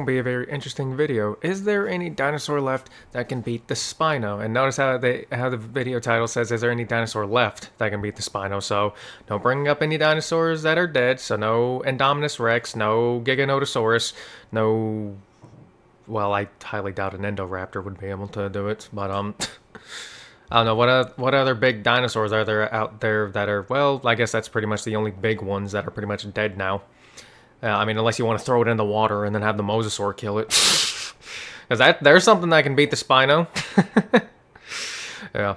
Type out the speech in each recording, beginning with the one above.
going to be a very interesting video. Is there any dinosaur left that can beat the Spino? And notice how the video title says, is there any dinosaur left that can beat the Spino? So don't bring up any dinosaurs that are dead. So no Indominus Rex, no Giganotosaurus, no... Well, I highly doubt an Indoraptor would be able to do it, but I don't know, what other big dinosaurs are there out there that are, well, I guess that's pretty much the only big ones that are pretty much dead now. I mean, unless you want to throw it in the water and then have the mosasaur kill it. Because there's something that can beat the Spino. Yeah.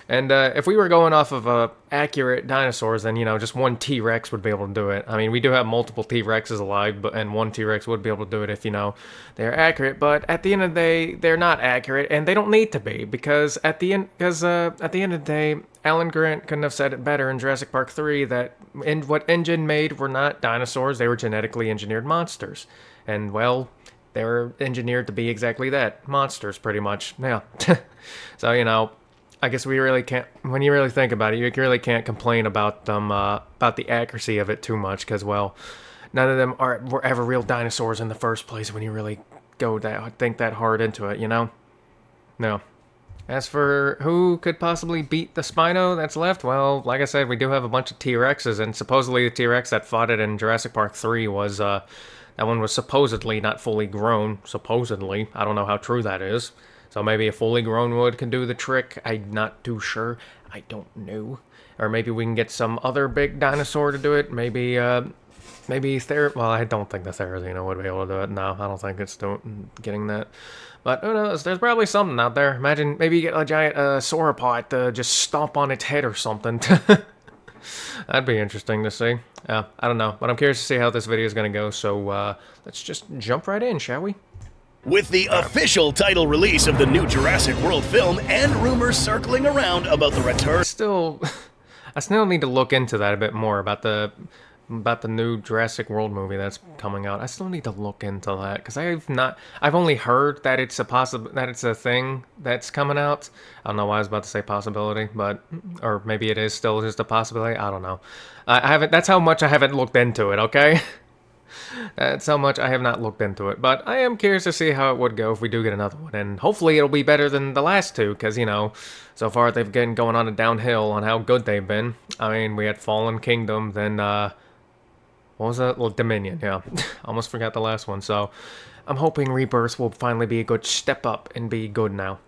And if we were going off of accurate dinosaurs, then, you know, just one T-Rex would be able to do it. I mean, we do have multiple T-Rexes alive, and one T-Rex would be able to do it if, you know, they're accurate. But at the end of the day, they're not accurate, and they don't need to be, because at the end of the day, Alan Grant couldn't have said it better in Jurassic Park 3 that what InGen made were not dinosaurs, they were genetically engineered monsters. And, well, they were engineered to be exactly that, monsters, pretty much. Yeah. So, you know, I guess we really can't, when you really think about it, you really can't complain about them, about the accuracy of it too much, because, well, none of them were ever real dinosaurs in the first place when you really think that hard into it, you know? No. As for who could possibly beat the Spino that's left, well, like I said, we do have a bunch of T-Rexes, and supposedly the T-Rex that fought it in Jurassic Park 3 was, that one was supposedly not fully grown, supposedly. I don't know how true that is. So maybe a fully grown wood can do the trick. I'm not too sure. I don't know. Or maybe we can get some other big dinosaur to do it. Maybe well, I don't think the Therizino would be able to do it. No, I don't think it's getting that. But who knows? There's probably something out there. Imagine maybe you get a giant sauropod to just stomp on its head or something. That'd be interesting to see. I don't know. But I'm curious to see how this video is going to go. So let's just jump right in, shall we? With the official title release of the new Jurassic World film and rumors circling around about the return... I still need to look into that a bit more about the new Jurassic World movie that's coming out. I still need to look into that because I've only heard that it's a thing that's coming out. I don't know why I was about to say possibility, or maybe it is still just a possibility. I don't know. That's how much I haven't looked into it, okay? That's how much I have not looked into it, but I am curious to see how it would go if we do get another one, and hopefully it'll be better than the last two, because, you know, so far they've been going on a downhill on how good they've been. I mean, we had Fallen Kingdom, then, what was that? Well, Dominion, yeah. Almost forgot the last one, so I'm hoping Rebirth will finally be a good step up and be good now.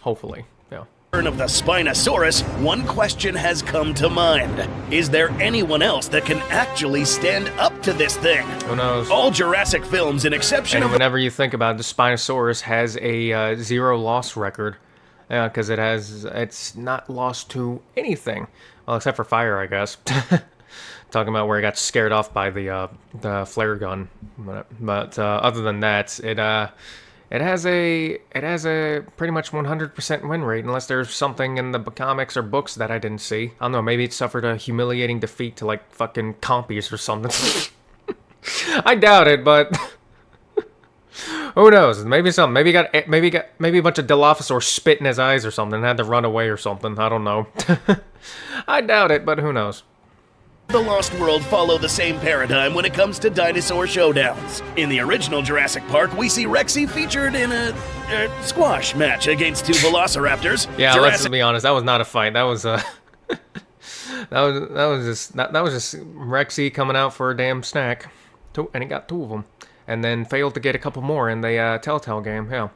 Hopefully, yeah. Of the Spinosaurus, one question has come to mind. Is there anyone else that can actually stand up to this thing? Who knows? All Jurassic films, in exception of... whenever you think about it, the Spinosaurus has a 0 loss record. Yeah, because it's not lost to anything. Well, except for fire, I guess. Talking about where it got scared off by the flare gun. But other than that, It has a pretty much 100% win rate, unless there's something in the comics or books that I didn't see. I don't know, maybe it suffered a humiliating defeat to, like, fucking compies or something. I doubt it, but... who knows? Maybe something. Maybe a bunch of Dilophosaurs spit in his eyes or something and had to run away or something. I don't know. I doubt it, but who knows? The Lost World follow the same paradigm when it comes to dinosaur showdowns. In the original Jurassic Park, we see Rexy featured in a squash match against 2 velociraptors. Yeah, let's be honest, that was not a fight. That was that was just Rexy coming out for a damn snack. And he got 2 of them, and then failed to get a couple more in the Telltale game. Yeah.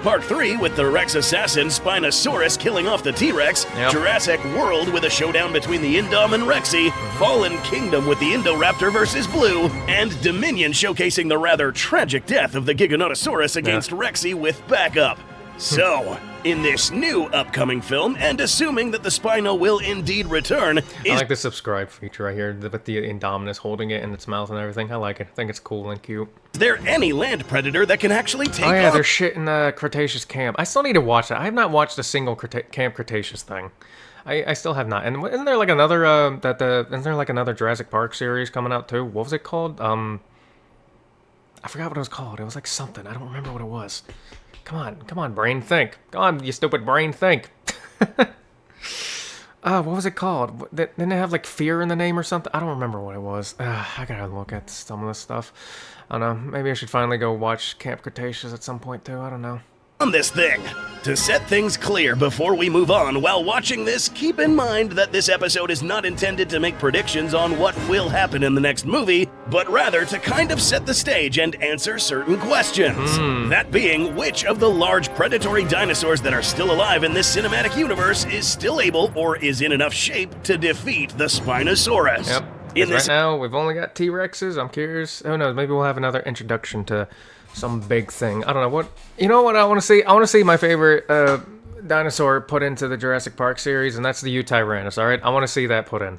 Part 3 with the Rex assassin Spinosaurus killing off the T-Rex, yep. Jurassic World with a showdown between the Indom and Rexy, Fallen Kingdom with the Indoraptor versus Blue, and Dominion showcasing the rather tragic death of the Giganotosaurus against Rexy with backup. So, in this new upcoming film, and assuming that the Spino will indeed return... I like the subscribe feature right here, with the Indominus holding it in its mouth and everything. I like it. I think it's cool and cute. Is there any land predator that can actually take off? Oh yeah, there's shit in the Cretaceous camp. I still need to watch that. I have not watched a single Camp Cretaceous thing. I still have not. And isn't there like another, isn't there like another Jurassic Park series coming out too? What was it called? I forgot what it was called. It was like something. I don't remember what it was. Come on, brain, think. Come on, you stupid brain, think. What was it called? Didn't it have like fear in the name or something? I don't remember what it was. I gotta look at some of this stuff. I don't know. Maybe I should finally go watch Camp Cretaceous at some point too. I don't know. On this thing. To set things clear before we move on, while watching this, keep in mind that this episode is not intended to make predictions on what will happen in the next movie, but rather to kind of set the stage and answer certain questions. That being, which of the large predatory dinosaurs that are still alive in this cinematic universe is still able or is in enough shape to defeat the Spinosaurus? Yep. Right now, we've only got T-Rexes. I'm curious. Who knows? Maybe we'll have another introduction to some big thing. I don't know what. You know what I want to see? I want to see my favorite dinosaur put into the Jurassic Park series, and that's the Utayrannus. All right, I want to see that put in.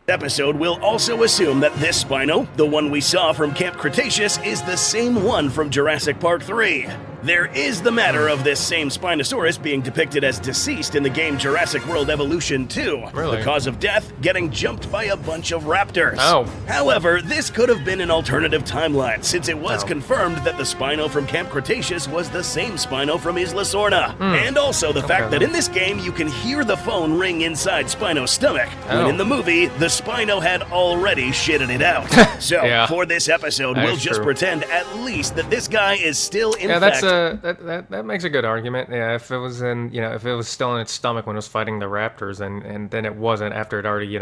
Episode will also assume that this Spino, the one we saw from Camp Cretaceous, is the same one from Jurassic Park 3. There is the matter of this same Spinosaurus being depicted as deceased in the game Jurassic World Evolution 2. Really? The cause of death, getting jumped by a bunch of raptors. Oh. However, this could have been an alternative timeline, since it was confirmed that the Spino from Camp Cretaceous was the same Spino from Isla Sorna. And also the fact that in this game you can hear the phone ring inside Spino's stomach, when in the movie, the Spino had already shitted it out. So, for this episode, we'll just pretend at least that this guy is still in fact... that makes a good argument. Yeah, if it was if it was still in its stomach when it was fighting the raptors, and then it wasn't after it already,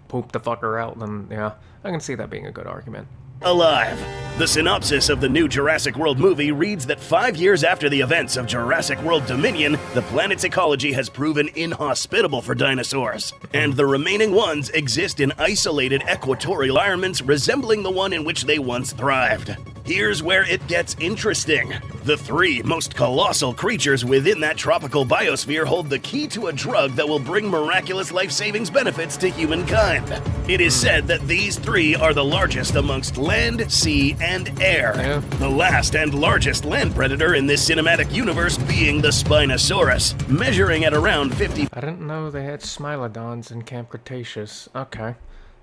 pooped the fucker out, then yeah, I can see that being a good argument. Alive. The synopsis of the new Jurassic World movie reads that 5 years after the events of Jurassic World Dominion, the planet's ecology has proven inhospitable for dinosaurs, and the remaining ones exist in isolated equatorial environments resembling the one in which they once thrived. Here's where it gets interesting. The 3 most colossal creatures within that tropical biosphere hold the key to a drug that will bring miraculous life savings benefits to humankind. It is said that these 3 are the largest amongst land, sea, and air. Yeah. The last and largest land predator in this cinematic universe being the Spinosaurus, measuring at around 50... I didn't know they had Smilodons in Camp Cretaceous. Okay.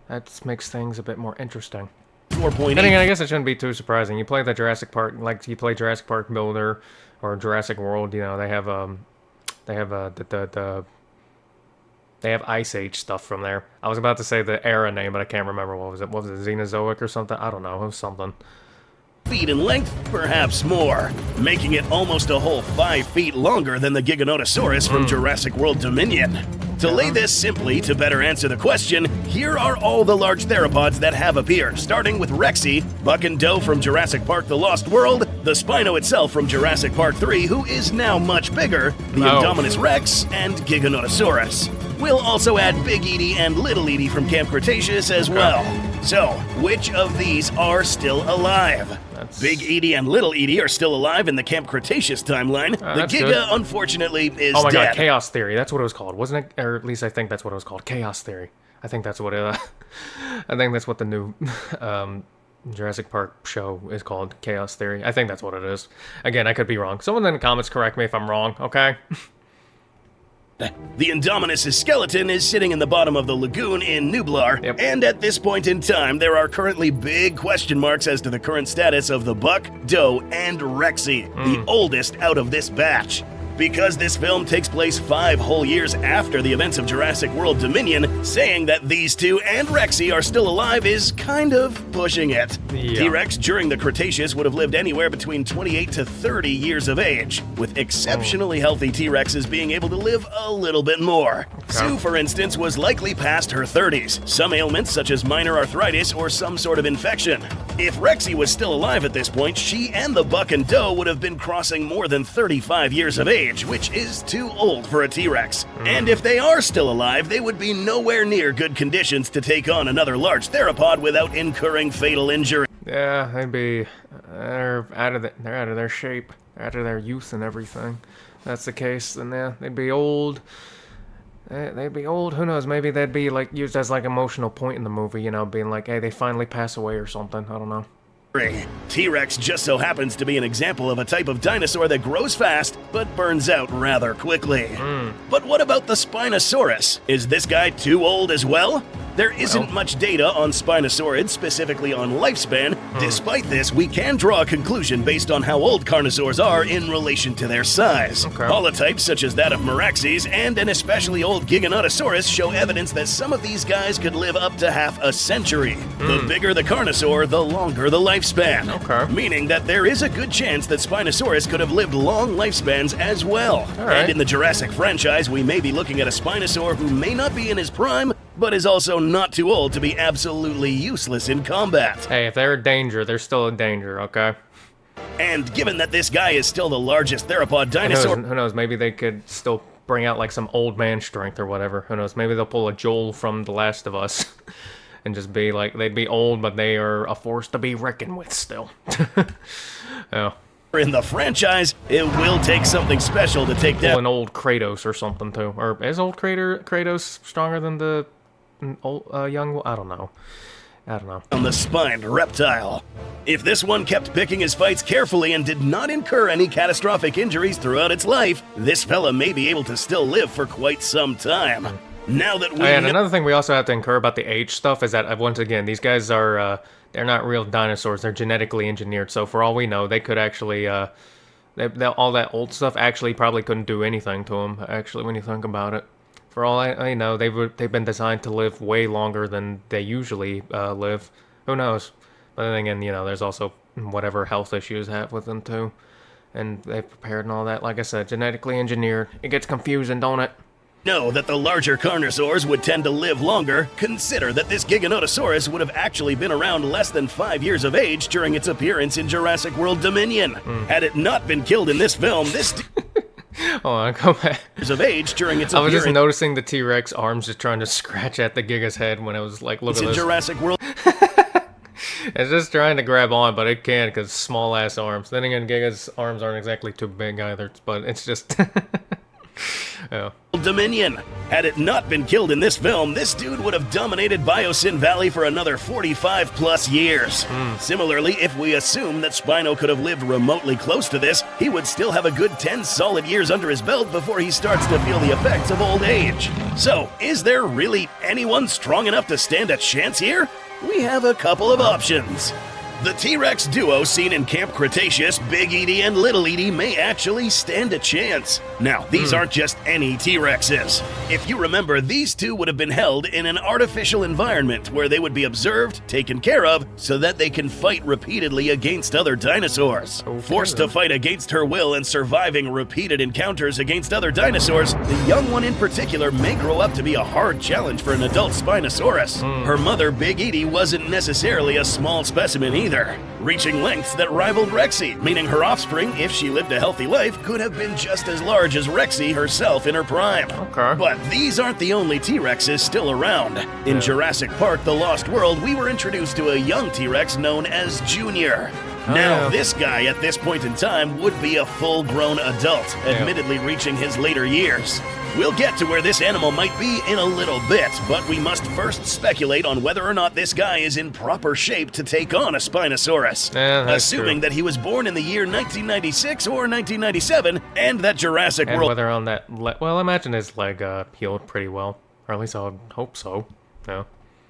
That makes things a bit more interesting. 4.8. Then again, I guess it shouldn't be too surprising. You play the Jurassic Park, like you play Jurassic Park Builder or Jurassic World. They have Ice Age stuff from there. I was about to say the era name, but I can't remember what was it. What was it, Xenozoic or something? I don't know. It was something. Feet in length, perhaps more, making it almost a whole 5 feet longer than the Giganotosaurus from Jurassic World Dominion. To lay this simply, to better answer the question, here are all the large theropods that have appeared, starting with Rexy, Buck and Doe from Jurassic Park The Lost World, the Spino itself from Jurassic Park 3, who is now much bigger, the Indominus Rex, and Giganotosaurus. We'll also add Big Edie and Little Edie from Camp Cretaceous as well. So, which of these are still alive? Big Edie and Little Edie are still alive in the Camp Cretaceous timeline. The Giga, good. Unfortunately, is dead. Oh my god, Chaos Theory. That's what it was called, wasn't it? Or at least I think that's what it was called. Chaos Theory. I think that's what it... I think that's what the new Jurassic Park show is called. Chaos Theory. I think that's what it is. Again, I could be wrong. Someone in the comments correct me if I'm wrong, okay? The Indominus' skeleton is sitting in the bottom of the lagoon in Nublar, and at this point in time, there are currently big question marks as to the current status of the Buck, Doe, and Rexy, the oldest out of this batch. Because this film takes place 5 whole years after the events of Jurassic World Dominion, saying that these 2 and Rexy are still alive is kind of pushing it. Yeah. T-Rex during the Cretaceous would have lived anywhere between 28 to 30 years of age, with exceptionally healthy T-Rexes being able to live a little bit more. Sue, for instance, was likely past her 30s, some ailments such as minor arthritis or some sort of infection. If Rexy was still alive at this point, she and the Buck and Doe would have been crossing more than 35 years of age, which is too old for a T-Rex. And if they are still alive, they would be nowhere near good conditions to take on another large theropod without incurring fatal injury. Yeah, they're out of their shape, out of their youth and everything. If that's the case, then yeah, they'd be old. They'd be old. Who knows? Maybe they'd be like used as like emotional point in the movie, being like, hey, they finally pass away or something. I don't know. T-Rex just so happens to be an example of a type of dinosaur that grows fast, but burns out rather quickly. But what about the Spinosaurus? Is this guy too old as well? There isn't much data on Spinosaurids, specifically on lifespan. Despite this, we can draw a conclusion based on how old carnosaurs are in relation to their size. Holotypes such as that of Meraxes and an especially old Giganotosaurus show evidence that some of these guys could live up to half a century. The bigger the carnosaur, the longer the lifespan. Meaning that there is a good chance that Spinosaurus could have lived long lifespans as well. And in the Jurassic franchise, we may be looking at a Spinosaur who may not be in his prime, but is also not too old to be absolutely useless in combat. Hey, if they're a danger, they're still a danger, okay? And given that this guy is still the largest theropod dinosaur... Who knows, maybe they could still bring out like some old man strength or whatever. Who knows, maybe they'll pull a Joel from The Last of Us and just be like, they'd be old, but they are a force to be reckoned with still. Yeah. In the franchise, it will take something special to take down an old Kratos or something too. Or is old Kratos stronger than the old young? I don't know. On the spined reptile. If this one kept picking his fights carefully and did not incur any catastrophic injuries throughout its life, this fella may be able to still live for quite some time. Now that we and another thing we also have to incur about the age stuff is that, once again, these guys are, they're not real dinosaurs. They're genetically engineered, so for all we know, they could actually, all that old stuff actually probably couldn't do anything to them, actually, when you think about it. For all I know, they've been designed to live way longer than they usually live. Who knows? But then again, there's also whatever health issues have with them, too. And they've prepared and all that. Like I said, genetically engineered. It gets confusing, don't it? Know that the larger carnosaurs would tend to live longer. Consider that this Giganotosaurus would have actually been around less than 5 years of age during its appearance in Jurassic World Dominion. Had it not been killed in this film, this Hold on, go back. Of age during its I was just noticing the T-Rex arms just trying to scratch at the Giga's head when it was like, look at this. Jurassic World. It's just trying to grab on, but it can't because small ass arms. Then again, Giga's arms aren't exactly too big either, but it's just. Yeah. Dominion. Had it not been killed in this film, this dude would have dominated Biosyn Valley for another 45 plus years. Similarly, if we assume that Spino could have lived remotely close to this, he would still have a good 10 solid years under his belt before he starts to feel the effects of old age. So, is there really anyone strong enough to stand a chance here? We have a couple of options. The T-Rex duo seen in Camp Cretaceous, Big Edie and Little Edie, may actually stand a chance. Now, these aren't just any T-Rexes. If you remember, these two would have been held in an artificial environment where they would be observed, taken care of, so that they can fight repeatedly against other dinosaurs. Forced to fight against her will and surviving repeated encounters against other dinosaurs, the young one in particular may grow up to be a hard challenge for an adult Spinosaurus. Her mother, Big Edie, wasn't necessarily a small specimen either, reaching lengths that rivaled Rexy, meaning her offspring, if she lived a healthy life, could have been just as large as Rexy herself in her prime. But these aren't the only T-Rexes still around. In Jurassic Park: The Lost World, we were introduced to a young T-Rex known as Junior. Now, this guy at this point in time would be a full-grown adult, admittedly reaching his later years. We'll get to where this animal might be in a little bit, but we must first speculate on whether or not this guy is in proper shape to take on a Spinosaurus. Assuming that he was born in the year 1996 or 1997, and that Jurassic World... whether on that... well, I imagine his leg healed pretty well. Or at least I would hope so. Yeah.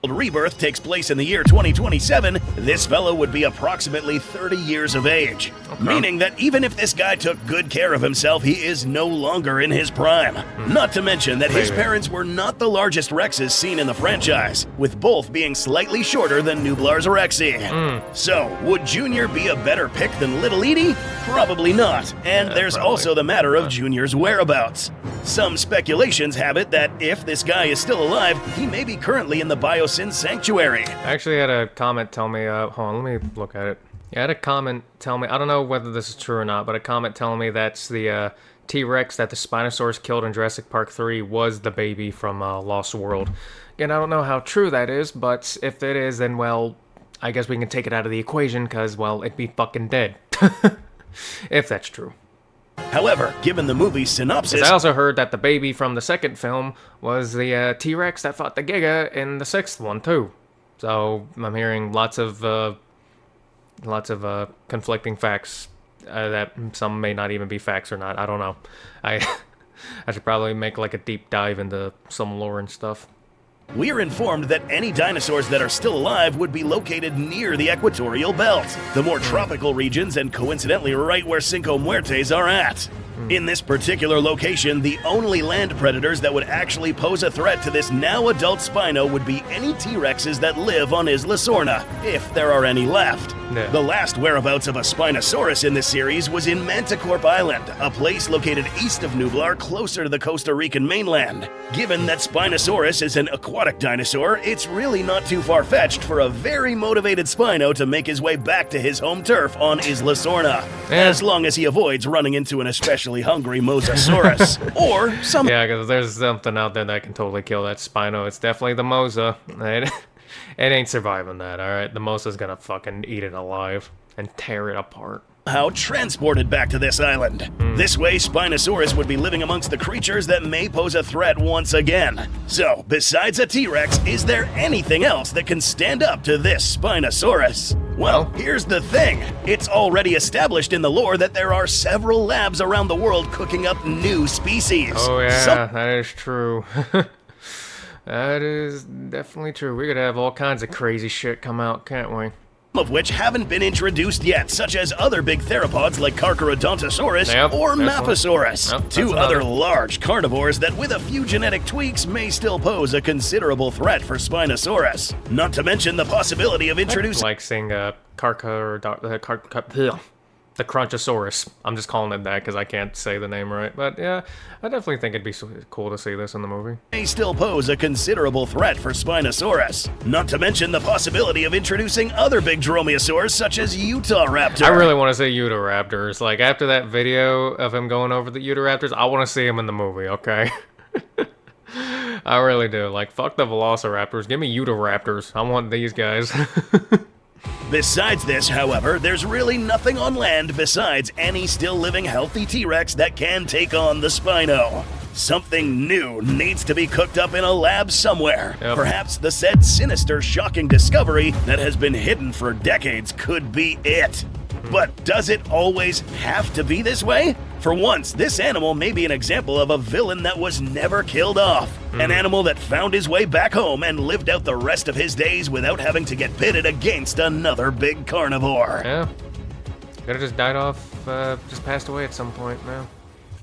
Rebirth takes place in the year 2027, this fellow would be approximately 30 years of age. Meaning that even if this guy took good care of himself, he is no longer in his prime. Not to mention that his parents were not the largest Rexes seen in the franchise, with both being slightly shorter than Nublar's Rexy. So, would Junior be a better pick than Little Edie? Probably not. And there's also the matter of Junior's whereabouts. Some speculations have it that if this guy is still alive, he may be currently in the Biosyn Sanctuary. I actually had a comment tell me, hold on, let me look at it. Yeah, I had a comment tell me, I don't know whether this is true or not, but a comment telling me that's the T-Rex that the Spinosaurus killed in Jurassic Park 3 was the baby from Lost World. Again, I don't know how true that is, but if it is, then, well, I guess we can take it out of the equation, because, well, it'd be fucking dead. If that's true. However, given the movie's synopsis... I also heard that the baby from the second film was the T-Rex that fought the Giga in the sixth one, too. So, I'm hearing lots of conflicting facts that some may not even be facts or not. I don't know. I should probably make, like, a deep dive into some lore and stuff. We're informed that any dinosaurs that are still alive would be located near the equatorial belt, the more tropical regions, and coincidentally right where Cinco Muertes are at. In this particular location, the only land predators that would actually pose a threat to this now adult Spino would be any T-Rexes that live on Isla Sorna, if there are any left. Yeah. The last whereabouts of a Spinosaurus in this series was in Manticorp Island, a place located east of Nublar, closer to the Costa Rican mainland. Given that Spinosaurus is an aquatic dinosaur, it's really not too far-fetched for a very motivated Spino to make his way back to his home turf on Isla Sorna, as long as he avoids running into an especially hungry Mosasaurus, or some... Yeah, because there's something out there that can totally kill that Spino. It's definitely the Mosa. It ain't surviving that, alright? The Mosa's gonna fucking eat it alive and tear it apart. How transported back to this island. This way, Spinosaurus would be living amongst the creatures that may pose a threat once again. So, besides a T-Rex, is there anything else that can stand up to this Spinosaurus? Well, here's the thing. It's already established in the lore that there are several labs around the world cooking up new species. Oh yeah, that is true. That is definitely true. We could have all kinds of crazy shit come out, can't we? Of which haven't been introduced yet, such as other big theropods like Carcharodontosaurus or Maphosaurus. Two other large carnivores that with a few genetic tweaks may still pose a considerable threat for Spinosaurus. Not to mention the possibility of introducing... like seeing the Crunchosaurus. I'm just calling it that because I can't say the name right. But yeah, I definitely think it'd be cool to see this in the movie. May still pose a considerable threat for Spinosaurus. Not to mention the possibility of introducing other big dromaeosaurs such as Utahraptor. I really want to see Utahraptors. Like, after that video of him going over the Utahraptors, I want to see him in the movie, okay? I really do. Like, fuck the Velociraptors. Give me Utahraptors. I want these guys. Besides this, however, there's really nothing on land besides any still living healthy T-Rex that can take on the Spino. Something new needs to be cooked up in a lab somewhere. Perhaps the said sinister, shocking discovery that has been hidden for decades could be it. But does it always have to be this way? For once, this animal may be an example of a villain that was never killed off. An animal that found his way back home and lived out the rest of his days without having to get pitted against another big carnivore. Yeah. Could have just died off, just passed away at some point, man.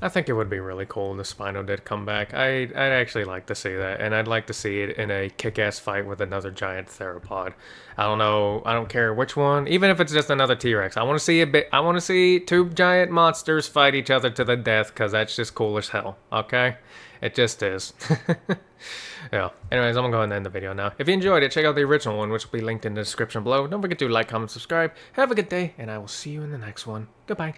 I think it would be really cool if the Spino did come back. I'd actually like to see that, and I'd like to see it in a kick-ass fight with another giant theropod. I don't know, I don't care which one, even if it's just another T-Rex. I want to see I want to see two giant monsters fight each other to the death, because that's just cool as hell, okay? It just is. Yeah. Anyways, I'm gonna go ahead and end the video now. If you enjoyed it, check out the original one, which will be linked in the description below. Don't forget to like, comment, subscribe. Have a good day, and I will see you in the next one. Goodbye.